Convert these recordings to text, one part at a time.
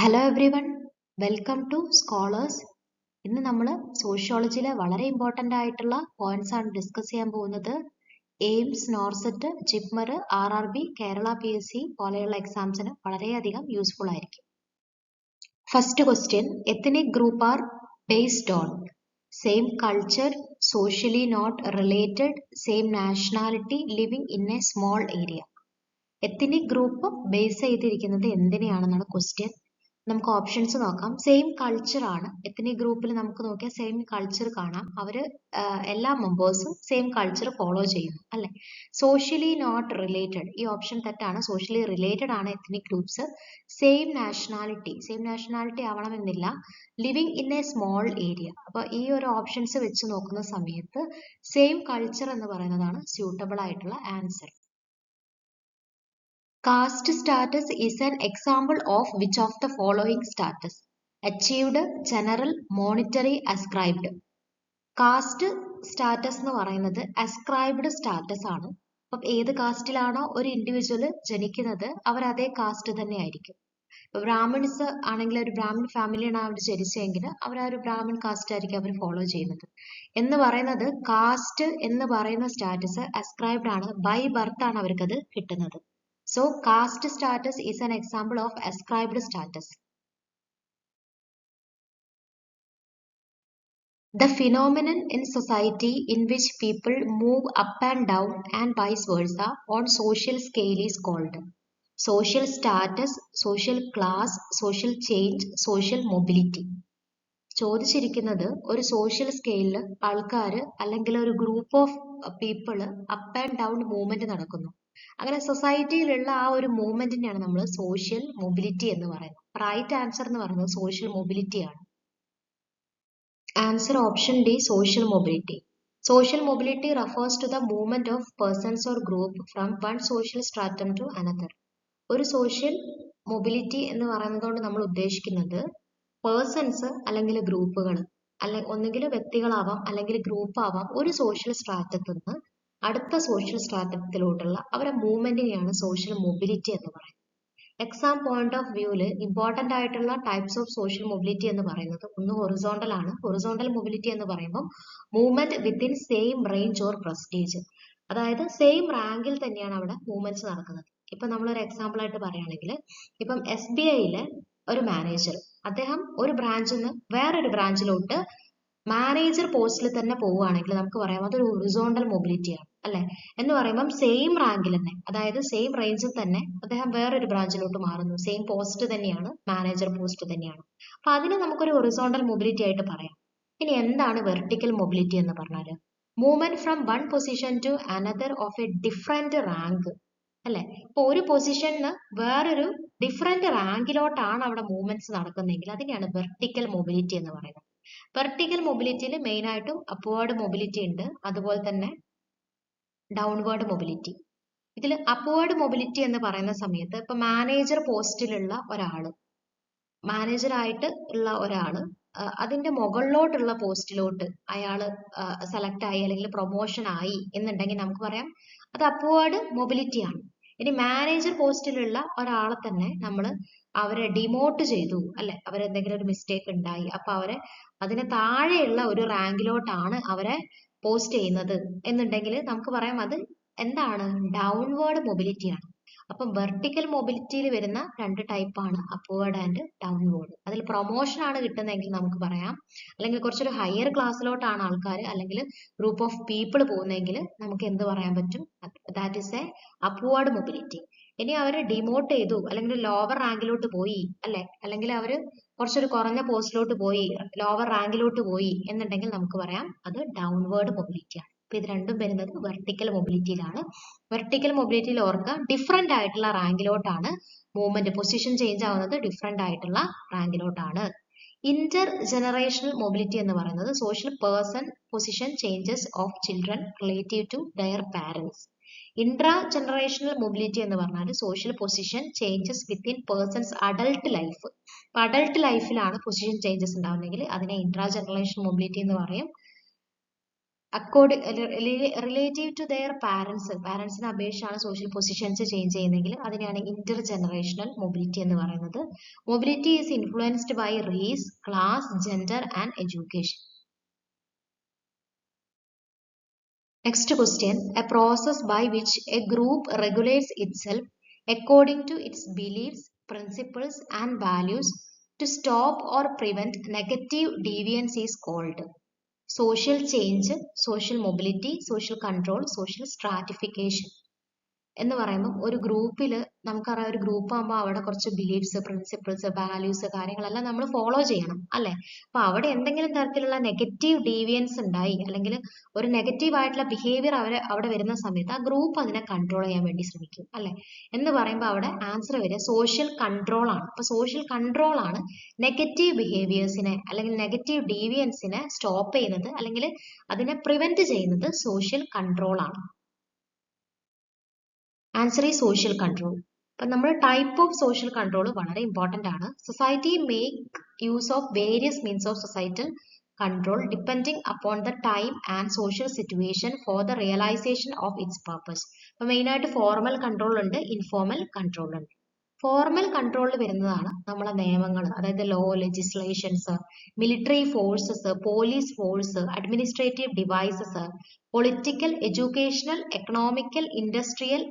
Hello everyone, welcome to Scholars. ഇന്ന് നമ്മൾ സോഷ്യോളജിയിലെ വളരെ ഇമ്പോർട്ടൻ്റ് ആയിട്ടുള്ള പോയിന്റ്സ് ആണ് ഡിസ്കസ് ചെയ്യാൻ പോകുന്നത്. AIIMS, NORCET, JIPMER, RRB, Kerala PSC പോലെയുള്ള എക്സാംസിന് വളരെയധികം യൂസ്ഫുൾ ആയിരിക്കും. First question, ethnic group are based on same culture, socially not related, same nationality, living in a small area. Ethnic group base ചെയ്തിരിക്കുന്നത് എന്തിനെയാണെന്നാണ് ക്വസ്റ്റ്യൻ. നമുക്ക് ഓപ്ഷൻസ് നോക്കാം. സെയിം കൾച്ചർ ആണ്. എത്നിക് ഗ്രൂപ്പിൽ നമുക്ക് നോക്കിയാൽ സെയിം കൾച്ചർ കാണാം. അവര് എല്ലാ മെമ്പേഴ്സും സെയിം കൾച്ചർ ഫോളോ ചെയ്യുന്നു അല്ലെ. സോഷ്യലി നോട്ട് റിലേറ്റഡ്, ഈ ഓപ്ഷൻ തെറ്റാണ്. സോഷ്യലി റിലേറ്റഡ് ആണ് എത്നിക് ഗ്രൂപ്പ്സ്. സെയിം നാഷണാലിറ്റി ആവണമെന്നില്ല. Living in a small area. അപ്പൊ ഈ ഒരു ഓപ്ഷൻസ് വെച്ച് നോക്കുന്ന സമയത്ത് സെയിം കൾച്ചർ എന്ന് പറയുന്നതാണ് സ്യൂട്ടബിൾ ആയിട്ടുള്ള answer. Caste status is an example of which of the following status? Achieved, general, monetary, ascribed. Caste status എന്ന് പറയുന്നത് അസ്ക്രൈബ്ഡ് സ്റ്റാറ്റസ് ആണ്. അപ്പം ഏത് കാസ്റ്റിലാണോ ഒരു ഇൻഡിവിജ്വൽ ജനിക്കുന്നത് അവർ അതേ കാസ്റ്റ് തന്നെ ആയിരിക്കും. ബ്രാഹ്മിൺസ് ആണെങ്കിൽ ഒരു ബ്രാഹ്മിൺ ഫാമിലിയാണ് അവർ ജനിച്ചെങ്കിൽ അവർ ആ ഒരു ബ്രാഹ്മിൺ കാസ്റ്റ് ആയിരിക്കും അവർ ഫോളോ ചെയ്യുന്നത്. എന്ന് പറയുന്നത് കാസ്റ്റ് എന്ന് പറയുന്ന സ്റ്റാറ്റസ് അസ്ക്രൈബ്ഡ് ആണ്, ബൈ ബർത്ത് ആണ് അവർക്കത് കിട്ടുന്നത്. So, caste status is an example of ascribed status. The phenomenon in society in which people move up and down and vice versa on social scale is called social status, social class, social change, social mobility. ചോദിച്ചിരിക്കുന്നത് ഒരു social സ്കെയിലിൽ ആൾക്കാർ അല്ലെങ്കിൽ ഒരു group of people up and down movement നടക്കുന്നു. അങ്ങനെ സൊസൈറ്റിയിലുള്ള ആ ഒരു മൂവ്മെന്റിനെയാണ് നമ്മൾ സോഷ്യൽ മൊബിലിറ്റി എന്ന് പറയുന്നത്. റൈറ്റ് ആൻസർ എന്ന് പറയുന്നത് സോഷ്യൽ മൊബിലിറ്റി ആണ്. Answer option D, social mobility. Social mobility refers to the movement of persons or group from one social stratum to another. ഒരു സോഷ്യൽ മൊബിലിറ്റി എന്ന് പറയുന്നത് കൊണ്ട് നമ്മൾ ഉദ്ദേശിക്കുന്നത് പേഴ്സൺസ് അല്ലെങ്കിൽ ഗ്രൂപ്പുകൾ, ഒന്നുകിൽ വ്യക്തികളാവാം അല്ലെങ്കിൽ ഗ്രൂപ്പ് ആവാം, ഒരു സോഷ്യൽ സ്ട്രാറ്റത്തിൽ നിന്ന് അടുത്ത സോഷ്യൽ സ്ട്രാറ്റത്തിലോട്ടുള്ള അവരുടെ മൂവ്മെന്റിനെയാണ് സോഷ്യൽ മൊബിലിറ്റി എന്ന് പറയുന്നത്. എക്സാം പോയിന്റ് ഓഫ് വ്യൂവിൽ ഇമ്പോർട്ടന്റ് ആയിട്ടുള്ള ടൈപ്സ് ഓഫ് സോഷ്യൽ മൊബിലിറ്റി എന്ന് പറയുന്നത് ഒന്ന് ഹൊറിസോണ്ടൽ ആണ്. ഹൊറിസോണ്ടൽ മൊബിലിറ്റി എന്ന് പറയുമ്പോൾ movement within same range or prestige, അതായത് സെയിം റാങ്കിൽ തന്നെയാണ് അവിടെ മൂവ്മെന്റ്സ് നടക്കുന്നത്. ഇപ്പൊ നമ്മളൊരു എക്സാമ്പിൾ ആയിട്ട് പറയുകയാണെങ്കിൽ ഇപ്പം SBIയിലെ ഒരു മാനേജർ, അദ്ദേഹം ഒരു ബ്രാഞ്ചിൽ നിന്ന് വേറൊരു ബ്രാഞ്ചിലോട്ട് മാനേജർ പോസ്റ്റിൽ തന്നെ പോവുകയാണെങ്കിൽ നമുക്ക് പറയാം അതൊരു ഹൊറിസോണ്ടൽ മൊബിലിറ്റിയാണ് അല്ലെ. എന്ന് പറയുമ്പം സെയിം റാങ്കിൽ തന്നെ, അതായത് സെയിം റേഞ്ചിൽ തന്നെ അദ്ദേഹം വേറൊരു ബ്രാഞ്ചിലോട്ട് മാറുന്നു. സെയിം പോസ്റ്റ് തന്നെയാണ്, മാനേജർ പോസ്റ്റ് തന്നെയാണ്. അപ്പൊ അതിനെ നമുക്കൊരു ഹൊറിസോണ്ടൽ മൊബിലിറ്റി ആയിട്ട് പറയാം. ഇനി എന്താണ് വെർട്ടിക്കൽ മൊബിലിറ്റി എന്ന് പറഞ്ഞാല് movement from one position to another of a different rank അല്ലെ. ഇപ്പൊ ഒരു പൊസിഷനിൽ വേറൊരു ഡിഫറെന്റ് റാങ്കിലോട്ടാണ് അവിടെ മൂവ്മെന്റ്സ് നടക്കുന്നതെങ്കിൽ അതിനെയാണ് വെർട്ടിക്കൽ മൊബിലിറ്റി എന്ന് പറയുന്നത്. വെർട്ടിക്കൽ മൊബിലിറ്റിയിൽ മെയിൻ ആയിട്ടും അപ്വേർഡ് മൊബിലിറ്റി ഉണ്ട്, അതുപോലെ തന്നെ ഡൗൺവേർഡ് മൊബിലിറ്റി. ഇതിൽ അപ്വേർഡ് മൊബിലിറ്റി എന്ന് പറയുന്ന സമയത്ത് ഇപ്പൊ മാനേജർ പോസ്റ്റിലുള്ള ഒരാള്, മാനേജറായിട്ട് ഉള്ള ഒരാള് അതിന്റെ മുകളിലോട്ടുള്ള പോസ്റ്റിലോട്ട് അയാള് സെലക്ട് ആയി അല്ലെങ്കിൽ പ്രൊമോഷൻ ആയി എന്നുണ്ടെങ്കിൽ നമുക്ക് പറയാം അത് അപ്വേർഡ് മൊബിലിറ്റി ആണ്. ഇനി മാനേജർ പോസ്റ്റിലുള്ള ഒരാളെ തന്നെ നമ്മൾ അവരെ ഡിമോട്ട് ചെയ്തു അല്ലെ, അവരെന്തെങ്കിലും ഒരു മിസ്റ്റേക്ക് ഉണ്ടായി, അപ്പൊ അവരെ അതിന് താഴെയുള്ള ഒരു റാങ്കിലോട്ടാണ് അവരെ പോസ്റ്റ് ചെയ്യുന്നത് എന്നുണ്ടെങ്കിൽ നമുക്ക് പറയാം അത് എന്താണ്, ഡൗൺവേർഡ് മൊബിലിറ്റി ആണ്. അപ്പം വെർട്ടിക്കൽ മൊബിലിറ്റിയിൽ വരുന്ന രണ്ട് ടൈപ്പാണ് അപ്വേർഡ് ആൻഡ് ഡൗൺവേർഡ്. അതിൽ പ്രൊമോഷൻ ആണ് കിട്ടുന്നതെങ്കിൽ നമുക്ക് പറയാം, അല്ലെങ്കിൽ കുറച്ചൊരു ഹയർ ക്ലാസ്സിലോട്ടാണ് ആൾക്കാർ അല്ലെങ്കിൽ ഗ്രൂപ്പ് ഓഫ് പീപ്പിൾ പോകുന്നതെങ്കിൽ നമുക്ക് എന്ത് പറയാൻ പറ്റും, that is A upward mobility. ഇനി അവരെ ഡിമോട്ട് ചെയ്തു അല്ലെങ്കിൽ ലോവർ റാങ്കിലോട്ട് പോയി അല്ലെ, അല്ലെങ്കിൽ അവര് കുറച്ചൊരു കുറഞ്ഞ പോസ്റ്റിലോട്ട് പോയി, ലോവർ റാങ്കിലോട്ട് പോയി എന്നുണ്ടെങ്കിൽ നമുക്ക് പറയാം അത് ഡൗൺവേർഡ് മൊബിലിറ്റി ആണ്. അപ്പൊ ഇത് രണ്ടും വരുന്നത് വെർട്ടിക്കൽ മൊബിലിറ്റിയിലാണ്. വെർട്ടിക്കൽ മൊബിലിറ്റിയിൽ ഓർക്കുക ഡിഫറെന്റ് ആയിട്ടുള്ള റാങ്കിലോട്ടാണ് മൂവ്മെന്റ്, പൊസിഷൻ ചേഞ്ച് ആവുന്നത് ഡിഫറെന്റ് ആയിട്ടുള്ള റാങ്കിലോട്ടാണ്. ഇന്റർ ജനറേഷണൽ മൊബിലിറ്റി എന്ന് പറയുന്നത് social person position changes of children relative to their parents. Intragenerational mobility എന്ന് പറഞ്ഞാൽ social position changes within persons adult life. അപ്പൊ അഡൾട്ട് ലൈഫിലാണ് പൊസിഷൻ ചേഞ്ചസ് ഉണ്ടാവുന്നതെങ്കിൽ അതിനെ ഇൻട്രാ ജനറേഷണൽ മൊബിലിറ്റി എന്ന് പറയും. റിലേറ്റീവ് ടു ദെയർ പാരൻസിനെ അപേക്ഷിച്ചാണ് സോഷ്യൽ പൊസിഷൻസ് ചേഞ്ച് ചെയ്യുന്നതെങ്കിൽ അതിനെയാണ് ഇന്റർ ജനറേഷണൽ മൊബിലിറ്റി എന്ന് പറയുന്നത്. Mobility is influenced by raise, class, gender and education. Next question, a process by which a group regulates itself according to its beliefs, principles and values to stop or prevent negative deviance is called social change, social mobility, social control, social stratification. എന്ന് പറയുമ്പോൾ ഒരു ഗ്രൂപ്പിൽ നമുക്കറിയാം, ഒരു group ആകുമ്പോൾ അവിടെ കുറച്ച് beliefs, principles, values കാര്യങ്ങളെല്ലാം നമ്മൾ ഫോളോ ചെയ്യണം അല്ലെ. അപ്പൊ അവിടെ എന്തെങ്കിലും തരത്തിലുള്ള നെഗറ്റീവ് ഡീവിയൻസ് ഉണ്ടായി അല്ലെങ്കിൽ ഒരു നെഗറ്റീവ് ആയിട്ടുള്ള ബിഹേവിയർ അവിടെ വരുന്ന സമയത്ത് ആ ഗ്രൂപ്പ് അതിനെ കൺട്രോൾ ചെയ്യാൻ വേണ്ടി ശ്രമിക്കും അല്ലെ. എന്ന് പറയുമ്പോൾ അവിടെ ആൻസർ വരിക സോഷ്യൽ കൺട്രോൾ ആണ്. അപ്പൊ സോഷ്യൽ കൺട്രോൾ ആണ് നെഗറ്റീവ് ബിഹേവിയേഴ്സിനെ അല്ലെങ്കിൽ നെഗറ്റീവ് ഡീവിയൻസിനെ സ്റ്റോപ്പ് ചെയ്യുന്നത് അല്ലെങ്കിൽ അതിനെ പ്രിവെന്റ് ചെയ്യുന്നത് സോഷ്യൽ കൺട്രോൾ ആണ്. ആൻസർ ഈ സോഷ്യൽ കൺട്രോൾ. അപ്പം നമ്മൾ ടൈപ്പ് ഓഫ് സോഷ്യൽ കൺട്രോൾ വളരെ ഇമ്പോർട്ടൻ്റ് ആണ്. Society make use of various means of societal control depending upon the time and social situation for the realization of its purpose. അപ്പം മെയിനായിട്ട് formal control ഉണ്ട്, informal control ഉണ്ട്. Formal കൺട്രോളിൽ വരുന്നതാണ് നമ്മളെ നിയമങ്ങൾ, അതായത് law, legislations, military forces, police force, administrative devices, political, educational, economical, industrial,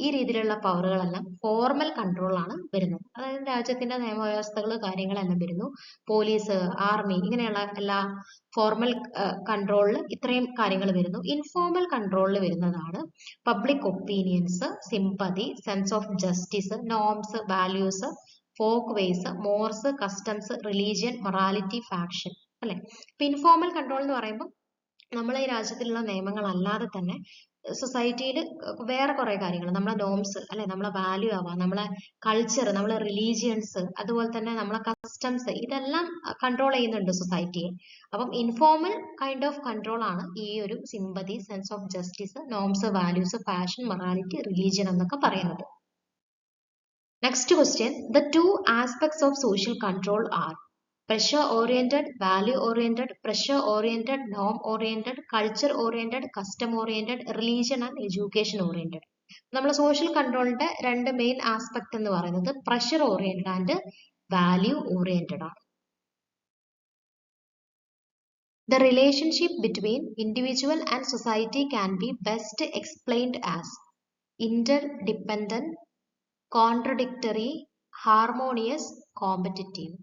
ഈ രീതിയിലുള്ള പവറുകളെല്ലാം ഫോർമൽ കൺട്രോളാണ് വരുന്നത്. അതായത് രാജ്യത്തിന്റെ നിയമവ്യവസ്ഥകൾ കാര്യങ്ങളെല്ലാം വരുന്നു. പോലീസ്, ആർമി ഇങ്ങനെയുള്ള എല്ലാ ഫോർമൽ കൺട്രോളിൽ ഇത്രയും കാര്യങ്ങൾ വരുന്നു. ഇൻഫോർമൽ കൺട്രോളിൽ വരുന്നതാണ് public opinions, sympathy, sense of justice, norms, values, folk ways, mores, customs, religion, morality, faction അല്ലെ. ഇപ്പൊ ഇൻഫോർമൽ കൺട്രോൾ എന്ന് പറയുമ്പോൾ നമ്മളെ ഈ രാജ്യത്തിലുള്ള നിയമങ്ങളല്ലാതെ തന്നെ സൊസൈറ്റിയിൽ വേറെ കുറെ കാര്യങ്ങൾ, നമ്മളെ നോംസ് അല്ലെ, നമ്മളെ വാല്യൂ ആവാം, നമ്മളെ കൾച്ചർ, നമ്മളെ റിലീജിയൻസ്, അതുപോലെ തന്നെ നമ്മളെ കസ്റ്റംസ്, ഇതെല്ലാം കൺട്രോൾ ചെയ്യുന്നുണ്ട് സൊസൈറ്റിയെ. അപ്പം ഇൻഫോർമൽ കൈൻഡ് ഓഫ് കൺട്രോൾ ആണ് ഈ ഒരു sympathy, sense of justice, norms, values, fashion, morality, religion എന്നൊക്കെ പറയുന്നത്. Next question, the two aspects of social control are pressure oriented, value oriented, pressure oriented, norm oriented, culture oriented, custom oriented, religion and education oriented. നമ്മൾ social കൺട്രോളിന്റെ രണ്ട് main aspect എന്ന് പറയുന്നത് pressure oriented and value oriented ആണ്. The relationship between individual and society can be best explained as interdependent, contradictory, harmonious, competitive.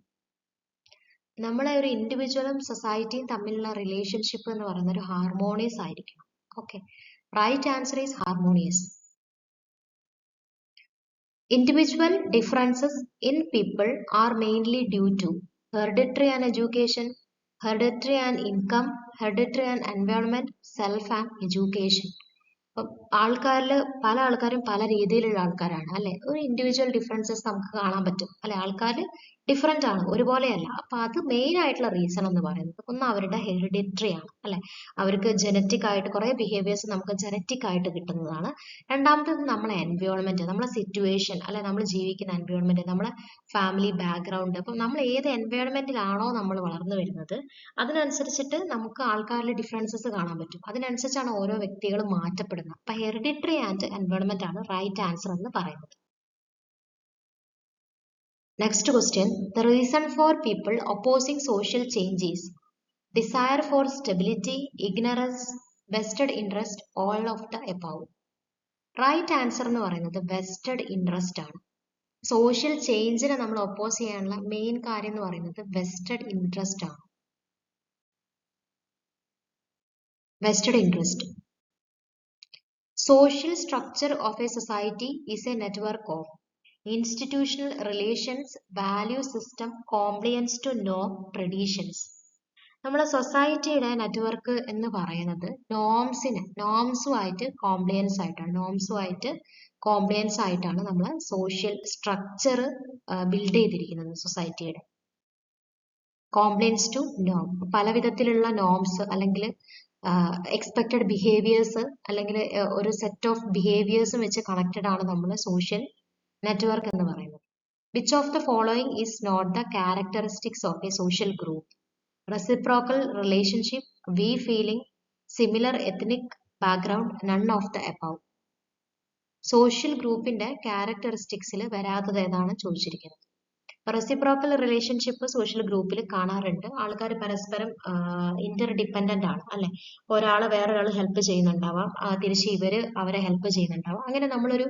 നമ്മളെ ഒരു ഇൻഡിവിജ്വലും സൊസൈറ്റിയും തമ്മിലുള്ള relationship എന്ന് പറയുന്ന ഒരു ഹാർമോണിയസ് ആയിരിക്കണം. Okay, right answer is harmonious. Individual differences in people are mainly due to hereditary and education, hereditary and income, hereditary and environment, self and education. ആൾക്കാരിൽ പല ആൾക്കാരും പല രീതിയിലുള്ള ആൾക്കാരാണ് അല്ലെ. ഒരു ഇൻഡിവിജ്വൽ ഡിഫറൻസസ് നമുക്ക് കാണാൻ പറ്റും അല്ലെ. ആൾക്കാർ ഡിഫറെന്റ് ആണ്, ഒരുപോലെയല്ല. അപ്പൊ അത് മെയിൻ ആയിട്ടുള്ള റീസൺ എന്ന് പറയുന്നത് ഒന്ന് അവരുടെ ഹെറിഡിറ്ററി ആണ് അല്ലെ. അവർക്ക് ജനറ്റിക് ആയിട്ട് കുറെ ബിഹേവിയേഴ്സ് നമുക്ക് ജനറ്റിക് ആയിട്ട് കിട്ടുന്നതാണ്. രണ്ടാമത്തേത് നമ്മളെ എൻവയോൺമെന്റ്, നമ്മളെ സിറ്റുവേഷൻ അല്ലെ, നമ്മൾ ജീവിക്കുന്ന എൻവയോൺമെന്റ്, നമ്മളെ ഫാമിലി ബാക്ക്ഗ്രൗണ്ട്. അപ്പം നമ്മൾ ഏത് എൻവയോൺമെന്റിലാണോ നമ്മൾ വളർന്നു വരുന്നത് അതിനനുസരിച്ചിട്ട് നമുക്ക് ആൾക്കാരിൽ ഡിഫറൻസസ് കാണാൻ പറ്റും. അതിനനുസരിച്ചാണ് ഓരോ വ്യക്തികളും മാറ്റപ്പെടുന്നത്. അപ്പൊ ഹെറിഡിറ്ററി ആൻഡ് എൻവയോൺമെന്റ് ആണ് റൈറ്റ് ആൻസർ എന്ന് പറയുന്നത്. Next question, the reason for people opposing social change is desire for stability, ignorance, vested interest, all of the above. Right answer എന്ന് പറയുന്നത് vested interest ആണ്. സോഷ്യൽ ചേഞ്ചിനെ നമ്മൾ ഒപ്പോസ് ചെയ്യാനുള്ള main കാര്യം എന്ന് പറയുന്നത് വെസ്റ്റഡ് ഇൻട്രസ്റ്റ് ആണ്. Vested interest. Social structure of a society is a network of institutional relations, value system, compliance to norm, traditions. നമ്മളെ സൊസൈറ്റിയുടെ നെറ്റ്വർക്ക് എന്ന് പറയുന്നത് നോംസുമായിട്ട് കോംപ്ലിയൻസ് ആയിട്ടാണ് നമ്മൾ സോഷ്യൽ സ്ട്രക്ചർ ബിൽഡ് ചെയ്തിരിക്കുന്നത്. സൊസൈറ്റിയുടെ കോംപ്ലിയൻസ് ടു നോം, പല വിധത്തിലുള്ള നോംസ് അല്ലെങ്കിൽ എക്സ്പെക്റ്റഡ് ബിഹേവിയേഴ്സ് അല്ലെങ്കിൽ ഒരു സെറ്റ് ഓഫ് ബിഹേവിയേഴ്സും വെച്ച് കണക്റ്റഡ് ആണ് നമ്മൾ സോഷ്യൽ നെറ്റ്വർക്ക് എന്ന് പറയുന്നത്. Which of the following is not the characteristics of a social group? Reciprocal relationship, we feeling, similar ethnic background, none of the above. Social ഗ്രൂപ്പിന്റെ ക്യാരക്ടറിസ്റ്റിക്സിൽ വരാത്തത് ഏതാണ് ചോദിച്ചിരിക്കുന്നത്. റെസിപ്രോക്കൽ റിലേഷൻഷിപ്പ് സോഷ്യൽ ഗ്രൂപ്പിൽ കാണാറുണ്ട്. ആൾക്കാർ പരസ്പരം ഇന്റർ ഡിപ്പെൻഡന്റ് ആണ് അല്ലെ. ഒരാൾ വേറൊരാൾ ഹെൽപ്പ് ചെയ്യുന്നുണ്ടാവാം, തിരിച്ച് ഇവര് അവരെ ഹെൽപ്പ് ചെയ്യുന്നുണ്ടാവാം. അങ്ങനെ നമ്മളൊരു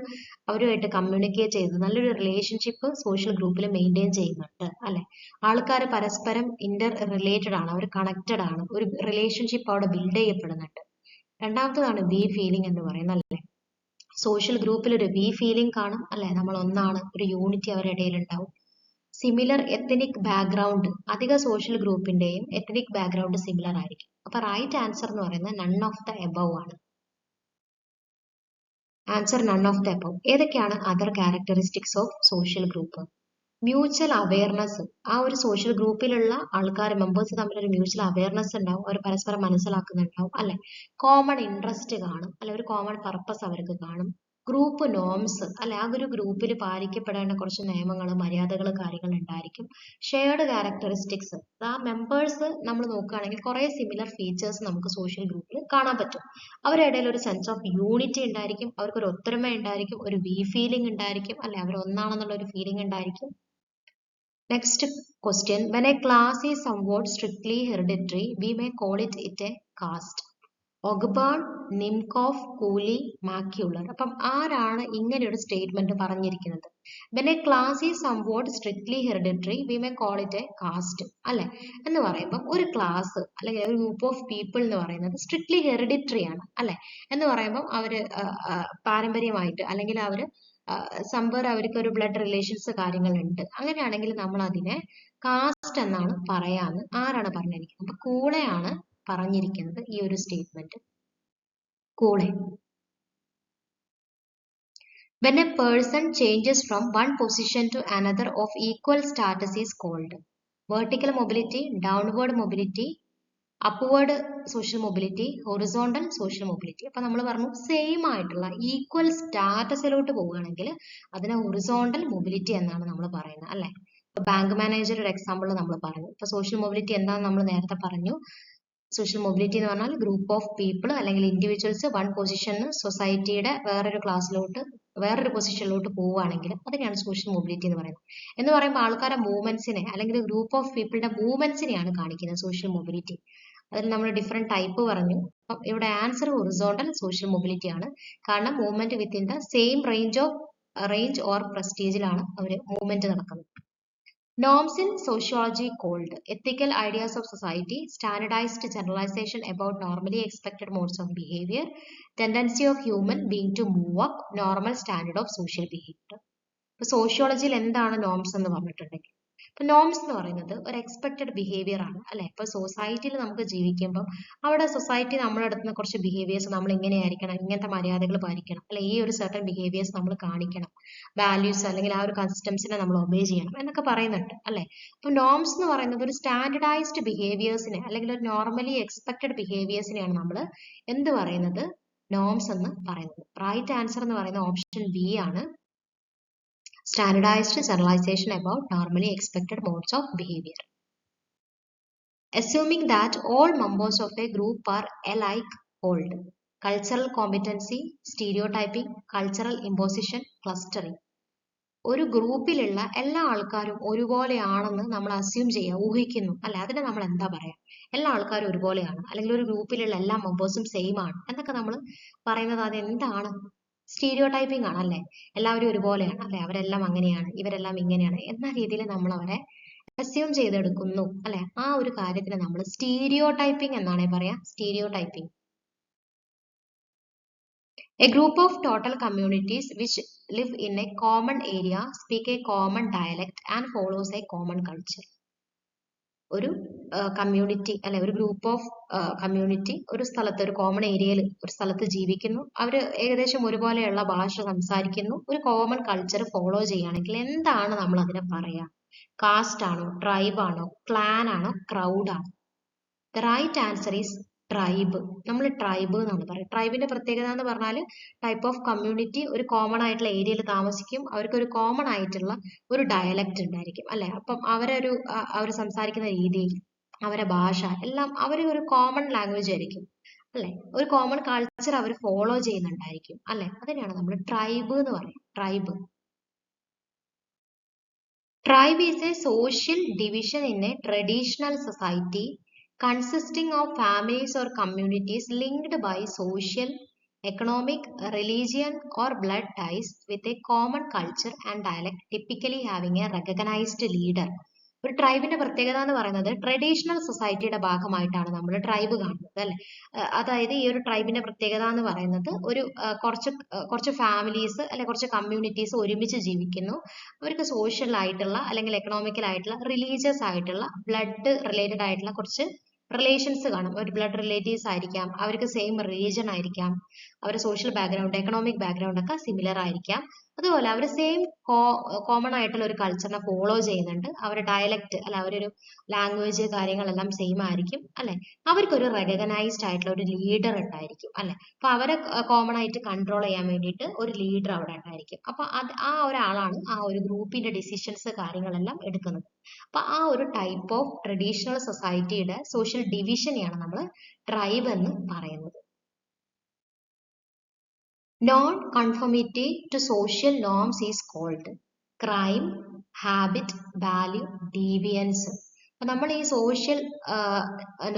അവരുമായിട്ട് കമ്മ്യൂണിക്കേറ്റ് ചെയ്ത് നല്ലൊരു റിലേഷൻഷിപ്പ് സോഷ്യൽ ഗ്രൂപ്പിൽ മെയിൻറ്റെയിൻ ചെയ്യുന്നുണ്ട് അല്ലെ. ആൾക്കാർ പരസ്പരം ഇന്റർ റിലേറ്റഡ് ആണ്, അവർ കണക്റ്റഡ് ആണ്, ഒരു റിലേഷൻഷിപ്പ് അവിടെ ബിൽഡ് ചെയ്യപ്പെടുന്നുണ്ട്. രണ്ടാമത്തതാണ് വി ഫീലിംഗ് എന്ന് പറയുന്നത് അല്ലെ. സോഷ്യൽ ഗ്രൂപ്പിൽ ഒരു വി ഫീലിംഗ് കാണും അല്ലെ, നമ്മൾ ഒന്നാണ്, ഒരു യൂണിറ്റി അവരുടെ ഇടയിൽ ഉണ്ടാവും. സിമിലർ എത്തനിക് ബാക്ക്ഗ്രൗണ്ട്, അധിക സോഷ്യൽ ഗ്രൂപ്പിന്റെയും എത്തനിക് ബാക്ക്ഗ്രൗണ്ട് സിമിലർ ആയിരിക്കും. അപ്പൊ റൈറ്റ് ആൻസർ എന്ന് പറയുന്നത് നൺ ഓഫ് ദ എബവ് ആണ്. Answer none of the above. ഏതൊക്കെയാണ് other characteristics of social group? Mutual awareness, ആ ഒരു സോഷ്യൽ ഗ്രൂപ്പിലുള്ള ആൾക്കാർ മെമ്പേഴ്സ് തമ്മിൽ ഒരു മ്യൂച്വൽ അവയർനെസ് ഉണ്ടാവും, അവർ പരസ്പരം മനസ്സിലാക്കുന്നുണ്ടാവും അല്ലെ. കോമൺ ഇൻട്രസ്റ്റ് കാണും അല്ലെ, ഒരു കോമൺ പർപ്പസ് അവർക്ക് കാണും. ഗ്രൂപ്പ് നോംസ് അല്ലെ, ആ ഒരു ഗ്രൂപ്പിൽ പാലിക്കപ്പെടേണ്ട കുറച്ച് നിയമങ്ങൾ, മര്യാദകൾ, കാര്യങ്ങൾ ഉണ്ടായിരിക്കും. ഷെയർഡ് ക്യാരക്ടറിസ്റ്റിക്സ്, ആ മെമ്പേഴ്സ് നമ്മൾ നോക്കുകയാണെങ്കിൽ കുറെ സിമിലർ ഫീച്ചേഴ്സ് നമുക്ക് സോഷ്യൽ ഗ്രൂപ്പിൽ കാണാൻ പറ്റും. അവരുടെ ഇടയിൽ ഒരു സെൻസ് ഓഫ് യൂണിറ്റി ഉണ്ടായിരിക്കും, അവർക്കൊരു ഒത്തൊരുമ ഉണ്ടായിരിക്കും, ഒരു വി ഫീലിംഗ് ഉണ്ടായിരിക്കും അല്ലെ, അവർ ഒന്നാണെന്നുള്ള ഒരു ഫീലിംഗ് ഉണ്ടായിരിക്കും. Next question, when a class is somewhat strictly hereditary, we may call it a caste. ഒഗ്ബേൺ, നിംകോഫ്, കൂലി, മാക്യുലർ. അപ്പം ആരാണ് ഇങ്ങനെ ഒരു സ്റ്റേറ്റ്മെന്റ് പറഞ്ഞിരിക്കുന്നത്? when a class is somewhat strictly hereditary, we may call it a caste അല്ലെ. എന്ന് പറയുമ്പോൾ ഒരു ക്ലാസ് അല്ലെങ്കിൽ ഒരു ഗ്രൂപ്പ് ഓഫ് പീപ്പിൾ എന്ന് പറയുന്നത് സ്ട്രിക്ട്ലി ഹെറിഡിറ്ററി ആണ് അല്ലെ. എന്ന് പറയുമ്പോൾ അവര് പാരമ്പര്യമായിട്ട് അല്ലെങ്കിൽ അവര് സംഭവം അവർക്ക് ഒരു ബ്ലഡ് റിലേഷൻസ് കാര്യങ്ങളുണ്ട്. അങ്ങനെയാണെങ്കിൽ നമ്മൾ അതിനെ കാസ്റ്റ് എന്നാണ് പറയാന്ന് ആരാണ് പറഞ്ഞിരിക്കുന്നത്? അപ്പൊ കൂളെയാണ് പറഞ്ഞിരിക്കുന്നത് ഈ ഒരു statement. കൂളെ. When a person changes from one position to another of equal status is called vertical mobility, downward mobility, upward social mobility, horizontal social mobility. അപ്പൊ നമ്മൾ പറഞ്ഞു സെയിം ആയിട്ടുള്ള ഈക്വൽ സ്റ്റാറ്റസിലോട്ട് പോവുകയാണെങ്കിൽ അതിനെ ഹൊറിസോണ്ടൽ മൊബിലിറ്റി എന്നാണ് നമ്മൾ പറയുന്നത് അല്ലെ. ബാങ്ക് മാനേജർ ഒരു എക്സാമ്പിൾ നമ്മൾ പറഞ്ഞു. ഇപ്പൊ സോഷ്യൽ മൊബിലിറ്റി എന്താണെന്ന് നമ്മൾ നേരത്തെ പറഞ്ഞു. സോഷ്യൽ മൊബിലിറ്റി എന്ന് പറഞ്ഞാൽ ഗ്രൂപ്പ് ഓഫ് പീപ്പിൾ അല്ലെങ്കിൽ ഇൻഡിവിജ്വൽസ് വൺ പൊസിഷന് സൊസൈറ്റിയുടെ വേറൊരു പൊസിഷനിലോട്ട് പോവുകയാണെങ്കിൽ അതിനെയാണ് സോഷ്യൽ മൊബിലിറ്റി എന്ന് പറയുന്നത്. എന്ന് പറയുമ്പോൾ ആൾക്കാരുടെ മൂവ്മെന്റ്സിനെ അല്ലെങ്കിൽ ഗ്രൂപ്പ് ഓഫ് പീപ്പിളിന്റെ മൂവ്മെന്റ്സിനെയാണ് കാണിക്കുന്നത് സോഷ്യൽ മൊബിലിറ്റി. അതിൽ നമ്മൾ ഡിഫറെന്റ് ടൈപ്പ് പറഞ്ഞു. അപ്പം ഇവിടെ ആൻസർ ഹൊറിസോണ്ടൽ സോഷ്യൽ മൊബിലിറ്റി ആണ്. കാരണം movement within the same range or പ്രസ്റ്റീജിലാണ് അവർ മൂവ്മെന്റ് നടക്കുന്നത്. Norms in sociology called ethical ideas of society, standardized generalization about normally expected modes of behavior, tendency of human being to move up, normal standard of social behavior. ഇപ്പൊ സോഷ്യോളജിയിൽ എന്താണ് norms എന്ന് പറഞ്ഞിട്ടുണ്ടെങ്കിൽ ഇപ്പൊ norms എന്ന് പറയുന്നത് ഒരു expected behaviour ആണ് അല്ലെ. ഇപ്പൊ സൊസൈറ്റിയിൽ നമുക്ക് ജീവിക്കുമ്പോൾ അവിടെ സൊസൈറ്റി നമ്മുടെ അടുത്ത് കുറച്ച് ബിഹേവിയേഴ്സ് നമ്മൾ ഇങ്ങനെയായിരിക്കണം, ഇങ്ങനത്തെ മര്യാദകൾ പാലിക്കണം അല്ലെ, ഈ ഒരു സർട്ടൺ ബിഹേവിയേഴ്സ് നമ്മൾ കാണിക്കണം, വാല്യൂസ് അല്ലെങ്കിൽ ആ ഒരു കസ്റ്റംസിനെ നമ്മൾ ഒബേ ചെയ്യണം എന്നൊക്കെ പറയുന്നുണ്ട് അല്ലെ. അപ്പൊ നോംസ് എന്ന് പറയുന്നത് ഒരു സ്റ്റാൻഡർഡൈസ്ഡ് ബിഹേവിയേഴ്സിനെ അല്ലെങ്കിൽ ഒരു നോർമലി എക്സ്പെക്റ്റഡ് ബിഹേവിയേഴ്സിനെയാണ് നമ്മൾ എന്ത് പറയുന്നത്? നോംസ് എന്ന് പറയുന്നത്. റൈറ്റ് ആൻസർ എന്ന് പറയുന്നത് ഓപ്ഷൻ ബി ആണ്. Standardized generalization about normally expected modes of behavior. Assuming that all members of a group are alike hold cultural competency, stereotyping, cultural imposition, clustering. ഒരു ഗ്രൂപ്പിലുള്ള എല്ലാ ആൾക്കാരും ഒരുപോലെയാണെന്ന് നമ്മൾ അസ്യൂം ചെയ്യുക, ഊഹിക്കുന്നു അല്ലെ. അതിനെ നമ്മൾ എന്താ പറയാ? എല്ലാ ആൾക്കാരും ഒരുപോലെയാണ് അല്ലെങ്കിൽ ഒരു ഗ്രൂപ്പിലുള്ള എല്ലാ മെമ്പേഴ്സും സെയിം ആണ് എന്നൊക്കെ നമ്മൾ പറയുന്നത് അത് എന്താണ്? സ്റ്റീരിയോ ടൈപ്പിംഗ് ആണ് അല്ലെ. എല്ലാവരും ഒരുപോലെയാണ് അല്ലെ, അവരെല്ലാം അങ്ങനെയാണ്, ഇവരെല്ലാം ഇങ്ങനെയാണ് എന്ന രീതിയിൽ നമ്മൾ അവരെ അസ്യൂം ചെയ്തെടുക്കുന്നു അല്ലെ. ആ ഒരു കാര്യത്തിന് നമ്മൾ സ്റ്റീരിയോ ടൈപ്പിംഗ് എന്നാണ് പറയാ. Stereo typing. A group of total communities which live in a common area, speak a common dialect and follows a common culture. ഒരു കമ്മ്യൂണിറ്റി അല്ലെ, ഒരു ഗ്രൂപ്പ് ഓഫ് കമ്മ്യൂണിറ്റി ഒരു സ്ഥലത്ത്, ഒരു കോമൺ ഏരിയയിൽ ഒരു സ്ഥലത്ത് ജീവിക്കുന്നു. അവർ ഏകദേശം ഒരുപോലെയുള്ള ഭാഷ സംസാരിക്കുന്നു, ഒരു കോമൺ കൾച്ചർ ഫോളോ ചെയ്യുകയാണെങ്കിൽ എന്താണ് നമ്മൾ അതിനെ പറയാ? കാസ്റ്റ് ആണോ, ട്രൈബ് ആണോ, ക്ലാൻ ആണോ, ക്രൗഡ് ആണോ? The right answer is tribe. നമ്മൾ ട്രൈബ് എന്നാണ് പറയുക. ട്രൈബിന്റെ പ്രത്യേകത എന്ന് പറഞ്ഞാൽ ടൈപ്പ് ഓഫ് കമ്മ്യൂണിറ്റി ഒരു കോമൺ ആയിട്ടുള്ള ഏരിയയിൽ താമസിക്കും, അവർക്ക് ഒരു കോമൺ ആയിട്ടുള്ള ഒരു ഡയലക്റ്റ് ഉണ്ടായിരിക്കും അല്ലെ. അപ്പം അവർ സംസാരിക്കുന്ന രീതി, അവരുടെ ഭാഷ എല്ലാം അവർ ഒരു കോമൺ ലാംഗ്വേജ് ആയിരിക്കും. അല്ലെ? ഒരു കോമൺ കൾച്ചർ അവർ ഫോളോ ചെയ്യുന്നുണ്ടായിരിക്കും അല്ലെ? അതിനെയാണ് നമ്മൾ ട്രൈബ് എന്ന് പറയും. Tribe. Tribe is a social division in a traditional society consisting of families or communities linked by social, economic, religion, or blood ties with a common culture and dialect, typically having a recognized leader. ഒരു ട്രൈബിന്റെ പ്രത്യേകത എന്ന് പറയുന്നത് traditional സൊസൈറ്റിയുടെ ഭാഗമായിട്ടാണ് നമ്മൾ tribe കാണുന്നത് അല്ലെ. അതായത് ഈ ഒരു ട്രൈബിന്റെ പ്രത്യേകത എന്ന് പറയുന്നത് ഒരു കുറച്ച് ഫാമിലീസ് അല്ലെ കുറച്ച് കമ്മ്യൂണിറ്റീസ് ഒരുമിച്ച് ജീവിക്കുന്നു. അവർക്ക് സോഷ്യൽ ആയിട്ടുള്ള അല്ലെങ്കിൽ എക്കണോമിക്കൽ ആയിട്ടുള്ള റിലീജിയസ് ആയിട്ടുള്ള ബ്ലഡ് റിലേറ്റഡ് ആയിട്ടുള്ള കുറച്ച് റിലേഷൻസ് കാണും. ഒരു ബ്ലഡ് റിലേറ്റീവ്സ് ആയിരിക്കാം, അവർക്ക് സെയിം റിലീജൻ ആയിരിക്കാം, അവരുടെ സോഷ്യൽ ബാക്ക്ഗ്രൗണ്ട് എക്കണോമിക് ബാക്ക്ഗ്രൗണ്ട് ഒക്കെ സിമിലർ ആയിരിക്കാം. അതുപോലെ അവർ സെയിം കോമൺ ആയിട്ടുള്ള ഒരു കൾച്ചറിനെ ഫോളോ ചെയ്യുന്നുണ്ട്. അവരുടെ ഡയലക്റ്റ് അല്ല അവരൊരു ലാംഗ്വേജ് കാര്യങ്ങളെല്ലാം സെയിം ആയിരിക്കും അല്ലെ. അവർക്കൊരു റെക്കഗ്നൈസ്ഡ് ആയിട്ടുള്ള ഒരു ലീഡർ ഉണ്ടായിരിക്കും അല്ലെ. അപ്പൊ അവരെ കോമൺ ആയിട്ട് കൺട്രോൾ ചെയ്യാൻ വേണ്ടിയിട്ട് ഒരു ലീഡർ അവിടെ ഉണ്ടായിരിക്കും. അപ്പൊ ആ ഒരാളാണ് ആ ഒരു ഗ്രൂപ്പിന്റെ ഡിസിഷൻസ് കാര്യങ്ങളെല്ലാം എടുക്കുന്നത്. അപ്പൊ ആ ഒരു ടൈപ്പ് ഓഫ് ട്രഡീഷണൽ സൊസൈറ്റിയുടെ സോഷ്യൽ ഡിവിഷനെയാണ് നമ്മൾ ട്രൈബ് എന്ന് പറയുന്നത്. Non-conformity to social norms is called crime, habit, value, deviance. അപ്പൊ നമ്മൾ ഈ സോഷ്യൽ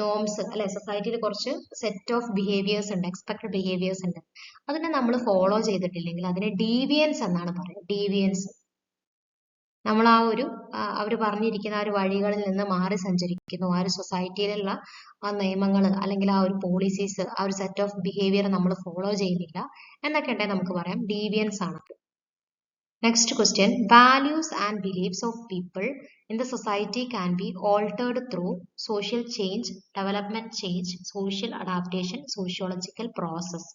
നോംസ് അല്ലെ സൊസൈറ്റിയിൽ കുറച്ച് സെറ്റ് ഓഫ് ബിഹേവിയേഴ്സ് ഉണ്ട്, എക്സ്പെക്ടഡ് ബിഹേവിയേഴ്സ് ഉണ്ട്. അതിനെ നമ്മൾ ഫോളോ ചെയ്തിട്ടില്ലെങ്കിൽ അതിനെ ഡീവിയൻസ് എന്നാണ് പറയുക. ഡീവിയൻസ് നമ്മൾ ആ ഒരു അവർ പറഞ്ഞിരിക്കുന്ന ആ ഒരു വഴികളിൽ നിന്ന് മാറി സഞ്ചരിക്കുന്നു. ആ ഒരു സൊസൈറ്റിയിലുള്ള ആ നിയമങ്ങൾ അല്ലെങ്കിൽ ആ ഒരു പോളിസീസ് ആ ഒരു സെറ്റ് ഓഫ് ബിഹേവിയർ നമ്മൾ ഫോളോ ചെയ്യുന്നില്ല എന്നൊക്കെ ഉണ്ടെങ്കിൽ നമുക്ക് പറയാം ഡീവിയൻസ് ആണ്. Next question, values and beliefs of people in the society can be altered through social change, development change, social adaptation, sociological process.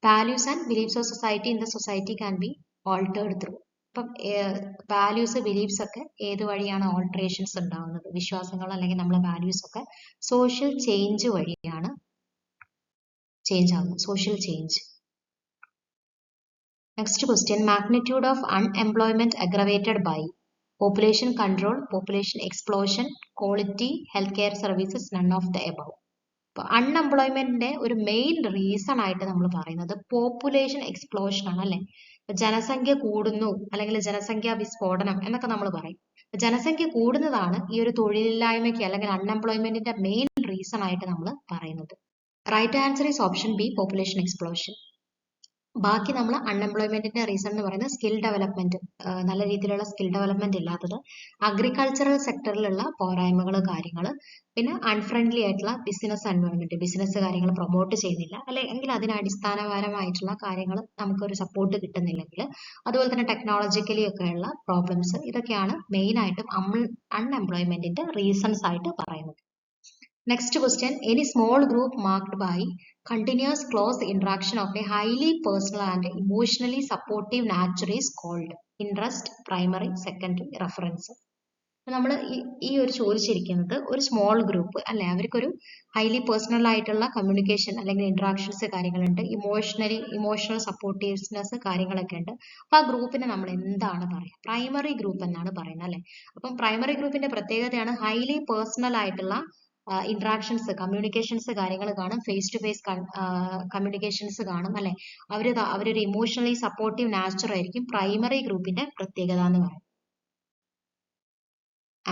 Values and beliefs of society in the society can be altered through. അപ്പം values beliefs ഒക്കെ ഏത് വഴിയാണ് alterations ഉണ്ടാവുന്നത്? വിശ്വാസങ്ങൾ അല്ലെങ്കിൽ നമ്മളെ values ഒക്കെ social change വഴിയാണ് ചേഞ്ച് ആവുന്നത്. Social change. Next question, magnitude of unemployment aggravated by population control, population explosion, quality health care services, none of the above. അപ്പൊ അൺഎംപ്ലോയ്മെന്റിന്റെ ഒരു മെയിൻ റീസൺ ആയിട്ട് നമ്മൾ പറയുന്നത് പോപ്പുലേഷൻ എക്സ്പ്ലോഷൻ ആണ് അല്ലെ. ജനസംഖ്യ കൂടുന്നു അല്ലെങ്കിൽ ജനസംഖ്യാ വിസ്ഫോടനം എന്നൊക്കെ നമ്മൾ പറയും. ജനസംഖ്യ കൂടുന്നതാണ് ഈ ഒരു തൊഴിലില്ലായ്മയ്ക്ക് അല്ലെങ്കിൽ അൺഎംപ്ലോയ്മെന്റിന്റെ മെയിൻ റീസൺ ആയിട്ട് നമ്മൾ പറയുന്നത്. Right answer is option B, population explosion. ബാക്കി നമ്മൾ അൺഎംപ്ലോയ്മെന്റിന്റെ റീസൺ എന്ന് പറയുന്നത് സ്കിൽ ഡെവലപ്മെന്റ്, നല്ല രീതിയിലുള്ള സ്കിൽ ഡെവലപ്മെന്റ് ഇല്ലാത്തത്, അഗ്രികൾച്ചറൽ സെക്ടറിലുള്ള പോരായ്മകൾ കാര്യങ്ങൾ, പിന്നെ അൺഫ്രണ്ട്ലി ആയിട്ടുള്ള ബിസിനസ് എൻവയോൺമെന്റ്, ബിസിനസ് കാര്യങ്ങൾ പ്രൊമോട്ട് ചെയ്യുന്നില്ല അല്ലെങ്കിൽ അതിന് അടിസ്ഥാനപരമായിട്ടുള്ള കാര്യങ്ങൾ നമുക്കൊരു സപ്പോർട്ട് കിട്ടുന്നില്ലെങ്കിൽ, അതുപോലെ തന്നെ ടെക്നോളജിക്കലി ഒക്കെയുള്ള പ്രോബ്ലംസ്, ഇതൊക്കെയാണ് മെയിൻ ആയിട്ടും അൺഎംപ്ലോയ്മെന്റിന്റെ റീസൺസ് ആയിട്ട് പറയുന്നത്. Next question, any small group marked by continuous close interaction of a highly personal and emotionally supportive nature is called interest, primary, secondary, reference. നമ്മൾ ഈ ഒരു ചോദിച്ചിരിക്കുന്നത് ഒരു സ്മോൾ ഗ്രൂപ്പ് അല്ലെ, അവർക്കൊരു ഹൈലി പേഴ്സണൽ ആയിട്ടുള്ള കമ്മ്യൂണിക്കേഷൻ അല്ലെങ്കിൽ ഇന്ററാക്ഷൻസ് കാര്യങ്ങളുണ്ട്, ഇമോഷണൽ സപ്പോർട്ടീവ്നെസ് കാര്യങ്ങളൊക്കെ ഉണ്ട്. അപ്പൊ ആ ഗ്രൂപ്പിനെ നമ്മൾ എന്താണ് പറയുക? പ്രൈമറി ഗ്രൂപ്പ് എന്നാണ് പറയുന്നത് അല്ലെ. അപ്പം പ്രൈമറി ഗ്രൂപ്പിന്റെ പ്രത്യേകതയാണ് ഹൈലി പേഴ്സണൽ ആയിട്ടുള്ള ഇന്ററാക്ഷൻസ്, കമ്മ്യൂണിക്കേഷൻസ് കാര്യങ്ങൾ കാണും, ഫേസ് ടു ഫേസ് കമ്മ്യൂണിക്കേഷൻസ് കാണും അല്ലെ. അവരൊരു ഇമോഷണലി സപ്പോർട്ടീവ് നാച്ചർ ആയിരിക്കും പ്രൈമറി ഗ്രൂപ്പിന്റെ പ്രത്യേകത എന്ന് പറയുന്നത്.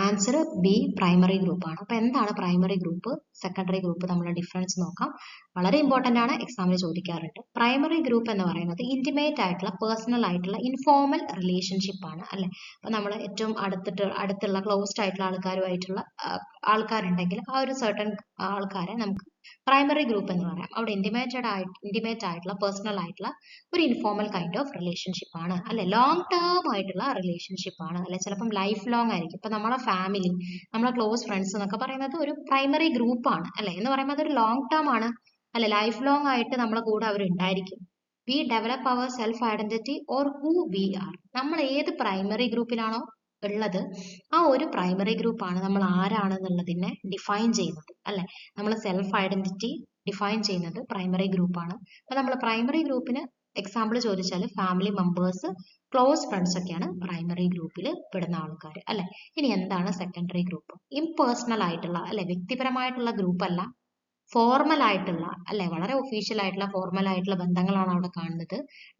ആൻസർ ബി, പ്രൈമറി ഗ്രൂപ്പ് ആണ്. അപ്പൊ എന്താണ് പ്രൈമറി ഗ്രൂപ്പ്, സെക്കൻഡറി ഗ്രൂപ്പ് തമ്മിലുള്ള ഡിഫറൻസ് നോക്കാം. വളരെ ഇമ്പോർട്ടന്റ് ആണ്, എക്സാമിന് ചോദിക്കാറുണ്ട്. പ്രൈമറി ഗ്രൂപ്പ് എന്ന് പറയുന്നത് ഇന്റിമേറ്റ് ആയിട്ടുള്ള പേഴ്സണൽ ആയിട്ടുള്ള ഇൻഫോർമൽ റിലേഷൻഷിപ്പ് ആണ് അല്ലെ. അപ്പൊ നമ്മൾ ഏറ്റവും അടുത്തുള്ള ക്ലോസ്ഡ് ആയിട്ടുള്ള ആൾക്കാരുമായിട്ടുള്ള ആൾക്കാരുണ്ടെങ്കിൽ ആ ഒരു സർട്ടൺ ആൾക്കാരെ നമുക്ക് പ്രൈമറി ഗ്രൂപ്പ് എന്ന് പറയാം. അവിടെ ഇന്റിമേറ്റ് ആയിട്ടുള്ള പേഴ്സണൽ ആയിട്ടുള്ള ഒരു ഇൻഫോർമൽ കൈൻഡ് ഓഫ് റിലേഷൻഷിപ്പ് ആണ് അല്ലെ. ലോങ് ടേം ആയിട്ടുള്ള റിലേഷൻഷിപ്പ് ആണ് അല്ലെ. ചിലപ്പം ലൈഫ് ലോങ് ആയിരിക്കും. ഇപ്പൊ നമ്മളെ ഫാമിലി, നമ്മളെ ക്ലോസ് ഫ്രണ്ട്സ് എന്നൊക്കെ പറയുന്നത് ഒരു പ്രൈമറി ഗ്രൂപ്പ് ആണ് അല്ലെ. എന്ന് പറയുമ്പോൾ അതൊരു ലോങ് ടേം ആണ് അല്ലെ. ലൈഫ് ലോങ് ആയിട്ട് നമ്മളെ കൂടെ അവർ ഉണ്ടായിരിക്കും. We develop our self identity or who we are. നമ്മൾ ഏത് പ്രൈമറി ഗ്രൂപ്പിലാണോ ഉള്ളത് ആ ഒരു പ്രൈമറി ഗ്രൂപ്പ് ആണ് നമ്മൾ ആരാണെന്നുള്ളതിനെ ഡിഫൈൻ ചെയ്യുന്നത് അല്ലെ. നമ്മൾ സെൽഫ് ഐഡന്റിറ്റി ഡിഫൈൻ ചെയ്യുന്നത് പ്രൈമറി ഗ്രൂപ്പാണ്. അപ്പൊ നമ്മൾ പ്രൈമറി ഗ്രൂപ്പിന് എക്സാമ്പിൾ ചോദിച്ചാൽ ഫാമിലി മെമ്പേഴ്സ്, ക്ലോസ് ഫ്രണ്ട്സ് ഒക്കെയാണ് പ്രൈമറി ഗ്രൂപ്പിൽ പെടുന്ന ആൾക്കാർ അല്ലെ. ഇനി എന്താണ് സെക്കൻഡറി ഗ്രൂപ്പ്? ഇംപേഴ്സണൽ ആയിട്ടുള്ള അല്ലെ, വ്യക്തിപരമായിട്ടുള്ള ഗ്രൂപ്പ് അല്ല, ഫോർമൽ ആയിട്ടുള്ള അല്ലെ, വളരെ ഒഫീഷ്യൽ ആയിട്ടുള്ള ഫോർമൽ ആയിട്ടുള്ള ബന്ധങ്ങളാണ് അവിടെ കാണുന്നത്.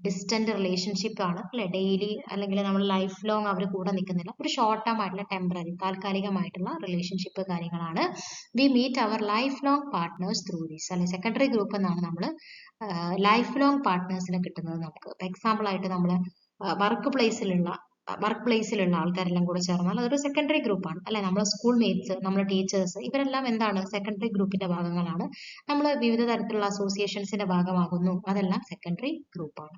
ഡിസ്റ്റന്റ് റിലേഷൻഷിപ്പ് ആണ് അല്ലെ, ഡെയിലി അല്ലെങ്കിൽ നമ്മൾ ലൈഫ് ലോങ് അവർ കൂടെ നിൽക്കുന്നില്ല, ഒരു ഷോർട്ട് ടേം ആയിട്ടുള്ള ടെമ്പററി താൽക്കാലികമായിട്ടുള്ള റിലേഷൻഷിപ്പ് കാര്യങ്ങളാണ്. We meet our life long partners through these അല്ലെ, സെക്കൻഡറി ഗ്രൂപ്പ് എന്നാണ് നമ്മൾ ലൈഫ് ലോങ് പാർട്ട്നേഴ്സിനെ കിട്ടുന്നത് നമുക്ക്. എക്സാമ്പിൾ ആയിട്ട് നമ്മൾ വർക്ക് പ്ലേസിലുള്ള ആൾക്കാരെല്ലാം കൂടെ ചേർന്നാൽ അതൊരു സെക്കൻഡറി ഗ്രൂപ്പാണ് അല്ലെ. നമ്മളെ സ്കൂൾ മേറ്റ്സ്, നമ്മളെ ടീച്ചേഴ്സ്, ഇവരെല്ലാം എന്താണ്, സെക്കൻഡറി ഗ്രൂപ്പിന്റെ ഭാഗങ്ങളാണ്. നമ്മൾ വിവിധ തരത്തിലുള്ള അസോസിയേഷൻസിന്റെ ഭാഗമാകുന്നു, അതെല്ലാം സെക്കൻഡറി ഗ്രൂപ്പാണ്.